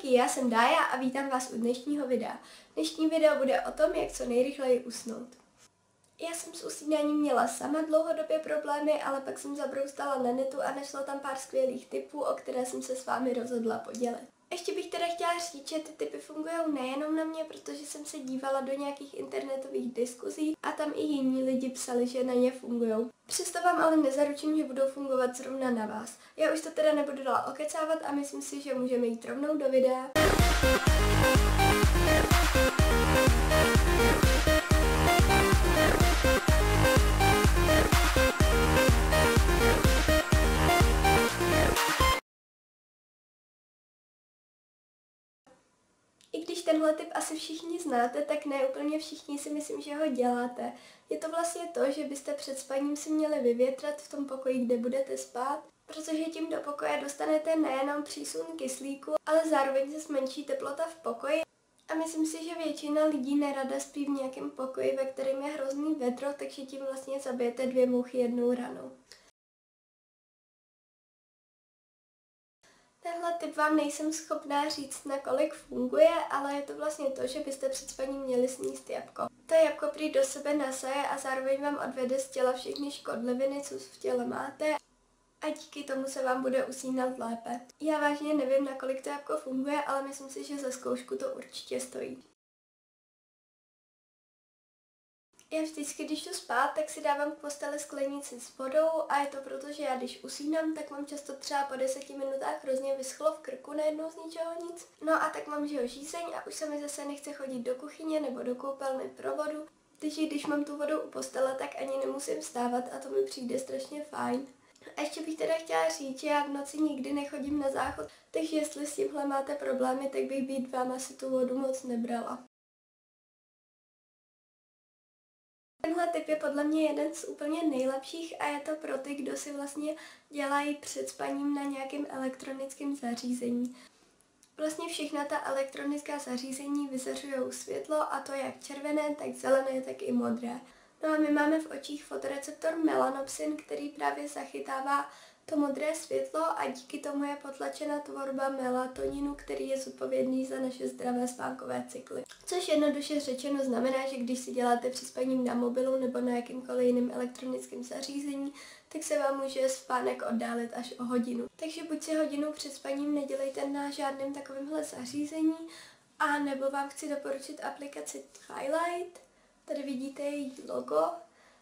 holky, já jsem Dája a vítám vás u dnešního videa. Dnešní video bude o tom, jak co nejrychleji usnout. Já jsem s usínáním měla sama dlouhodobě problémy, ale pak jsem zabroustala na netu a našla tam pár skvělých tipů, o které jsem se s vámi rozhodla podělit. Ještě bych teda chtěla říct, že ty tipy fungují nejenom na mě, protože jsem se dívala do nějakých internetových diskuzí a tam i jiní lidi psali, že na ně fungují. Přesto vám ale nezaručím, že budou fungovat zrovna na vás. Já už to teda nebudu dál okecávat a myslím si, že můžeme jít rovnou do videa. I když tenhle tip asi všichni znáte, tak ne úplně všichni si myslím, že ho děláte. Je to vlastně to, že byste před spaním si měli vyvětrat v tom pokoji, kde budete spát, protože tím do pokoje dostanete nejenom přísun kyslíku, ale zároveň se zmenší teplota v pokoji. A myslím si, že většina lidí nerada spí v nějakém pokoji, ve kterém je hrozný vedro, takže tím vlastně zabijete 2 mouchy jednou ranou. Tenhle tip vám nejsem schopná říct, nakolik funguje, ale je to vlastně to, že byste před spaním měli sníst jabko. To jabko prý do sebe nasaje a zároveň vám odvede z těla všechny škodliviny, co v těle máte, a díky tomu se vám bude usínat lépe. Já vážně nevím, nakolik to jabko funguje, ale myslím si, že za zkoušku to určitě stojí. Já vždycky, když jdu spát, tak si dávám k posteli sklenici s vodou a je to proto, že já když usínám, tak mám často třeba po 10 minutách hrozně vyschlo v krku najednou z ničeho nic. No a tak mám žízeň a už se mi zase nechce chodit do kuchyně nebo do koupelny pro vodu. Takže když mám tu vodu u postele, tak ani nemusím vstávat a to mi přijde strašně fajn. A ještě bych teda chtěla říct, že já v noci nikdy nechodím na záchod, takže jestli s tímhle máte problémy, tak bych být vám asi tu vodu moc nebrala. Tenhle tip je podle mě jeden z úplně nejlepších a je to pro ty, kdo si vlastně dělají před spaním na nějakém elektronickém zařízení. Vlastně všechna ta elektronická zařízení vyzařují světlo, a to jak červené, tak zelené, tak i modré. No a my máme v očích fotoreceptor melanopsin, který právě zachytává to modré světlo a díky tomu je potlačena tvorba melatoninu, který je zodpovědný za naše zdravé spánkové cykly. Což jednoduše řečeno znamená, že když si děláte při spaním na mobilu nebo na jakýmkoliv jiném elektronickém zařízení, tak se vám může spánek oddálit až o hodinu. Takže buď si hodinu před spaním nedělejte na žádném takovémhle zařízení, a nebo vám chci doporučit aplikaci Twilight. Tady vidíte její logo.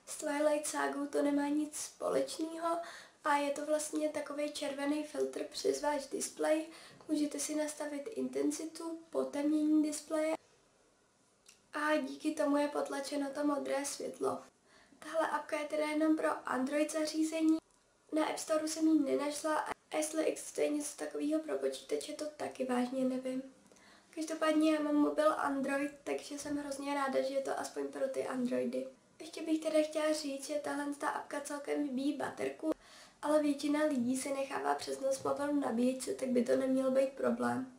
S Twilight Sagou to nemá nic společného. A je to vlastně takový červený filtr přes váš displej. Můžete si nastavit intenzitu, potemnění displeje a díky tomu je potlačeno to modré světlo. Tahle apka je teda jenom pro Android zařízení. Na App Store jsem ji nenašla a jestli existuje něco takového pro počítače, to taky vážně nevím. Každopádně já mám mobil Android, takže jsem hrozně ráda, že je to aspoň pro ty Androidy. Ještě bych teda chtěla říct, že tahle apka celkem vybíjí baterku, ale většina lidí si nechává přes noc mobil na nabíječce, tak by to neměl být problém.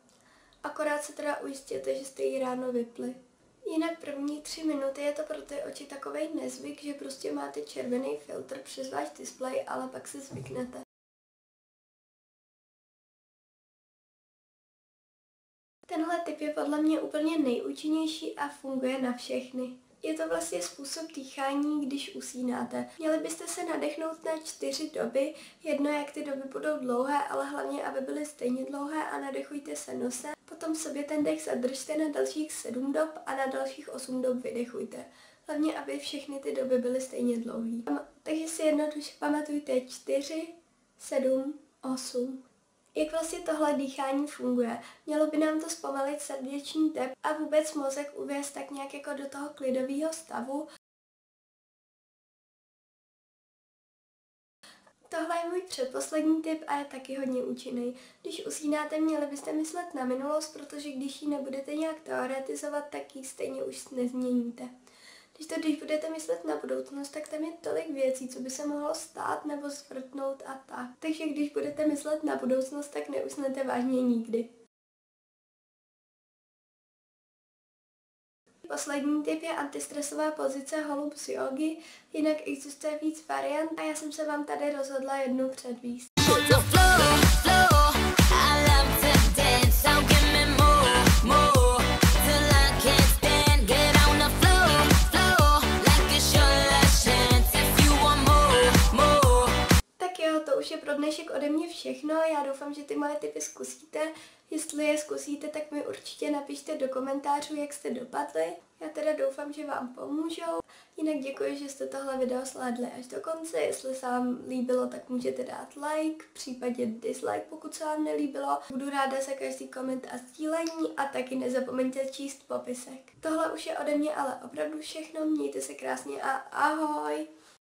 Akorát se teda ujistěte, že jste ji ráno vypli. Jinak první 3 minuty je to pro ty oči takovej nezvyk, že prostě máte červený filtr přes váš displej, ale pak si zvyknete. Tenhle tip je podle mě úplně nejúčinnější a funguje na všechny. Je to vlastně způsob dýchání, když usínáte. Měli byste se nadechnout na 4 doby, jedno jak ty doby budou dlouhé, ale hlavně aby byly stejně dlouhé, a nadechujte se nosem. Potom sobě ten dech zadržte na dalších 7 dob a na dalších 8 dob vydechujte. Hlavně, aby všechny ty doby byly stejně dlouhé. Takže si jednoduše pamatujte 4, 7, 8. Jak vlastně tohle dýchání funguje? Mělo by nám to zpomalit srdeční tep a vůbec mozek uvést tak nějak jako do toho klidového stavu. Tohle je můj předposlední tip a je taky hodně účinný. Když usínáte, měli byste myslet na minulost, protože když ji nebudete nějak teoretizovat, tak ji stejně už nezměníte. Když budete myslet na budoucnost, tak tam je tolik věcí, co by se mohlo stát nebo zvrtnout a tak. Takže když budete myslet na budoucnost, tak neusnete vážně nikdy. Poslední tip je antistresová pozice holub z jógy, jinak existuje víc variant a já jsem se vám tady rozhodla jednu předvést. to už je pro dnešek ode mě všechno. Já doufám, že ty moje tipy zkusíte. Jestli je zkusíte, tak mi určitě napište do komentářů, jak jste dopadli. Já teda doufám, že vám pomůžou. Jinak děkuji, že jste tohle video sledli až do konce. Jestli se vám líbilo, tak můžete dát like, případně dislike, pokud se vám nelíbilo. Budu ráda za každý koment a sdílení a taky nezapomeňte číst popisek. Tohle už je ode mě ale opravdu všechno. Mějte se krásně a ahoj!